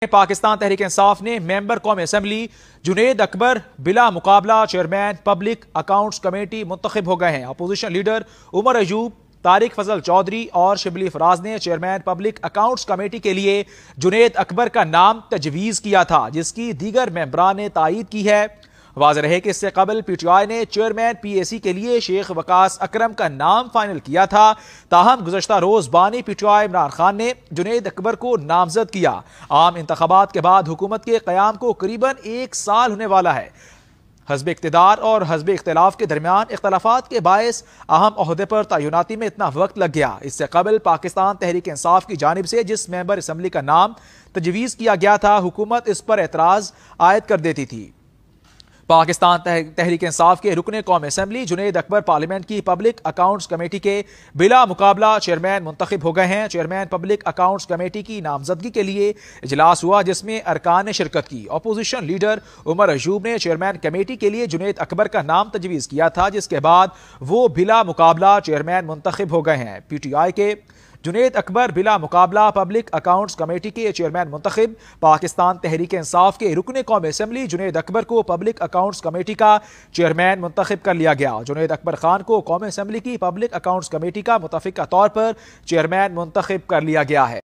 پاکستان تحریک انصاف نے ممبر قومی اسمبلی جنید اکبر بلا مقابلہ چیئرمین پبلک اکاؤنٹس کمیٹی منتخب ہو گئے ہیں۔ اپوزیشن لیڈر عمر ایوب، طارق فضل چودھری اور شبلی فراز نے چیئرمین پبلک اکاؤنٹس کمیٹی کے لیے جنید اکبر کا نام تجویز کیا تھا، جس کی دیگر ممبران نے تائید کی ہے۔ واضح رہے کہ اس سے قبل پی ٹی آئی نے چیئرمین پی اے سی کے لیے شیخ وقاص اکرم کا نام فائنل کیا تھا، تاہم گزشتہ روز بانی P T I Imran Khan نے جنید اکبر کو نامزد کیا۔ عام انتخابات کے بعد حکومت کے قیام کو قریباً 1 سال ہونے والا ہے۔ حزب اقتدار اور حزب اختلاف کے درمیان اختلافات کے باعث اہم عہدے پر تعیناتی میں اتنا وقت لگ گیا۔ اس سے قبل پاکستان تحریک انصاف کی جانب سے جس ممبر اسمبلی کا نام تجویز کیا گیا تھا، حکومت اس پر اعتراض عائد کر دیتی تھی۔ پاکستان تحریک انصاف کے رکن قومی اسمبلی جنید اکبر پارلیمنٹ کی پبلک اکاؤنٹس کمیٹی کے بلا مقابلہ چیئرمین منتخب ہو گئے ہیں۔ چیئرمین پبلک اکاؤنٹس کمیٹی کی نامزدگی کے لیے اجلاس ہوا، جس میں ارکان نے شرکت کی۔ اپوزیشن لیڈر عمر ایوب نے چیئرمین کمیٹی کے لیے جنید اکبر کا نام تجویز کیا تھا، جس کے بعد وہ بلا مقابلہ چیئرمین منتخب ہو گئے ہیں۔ پی ٹی آئی کے جنید اکبر بلا مقابلہ پبلک اکاؤنٹس کمیٹی کے چیئرمین منتخب۔ پاکستان تحریک انصاف کے رکن قومی اسمبلی جنید اکبر کو پبلک اکاؤنٹس کمیٹی کا چیئرمین منتخب کر لیا گیا۔ جنید اکبر خان کو قومی اسمبلی کی پبلک اکاؤنٹس کمیٹی کا متفقہ طور پر چیئرمین منتخب کر لیا گیا ہے۔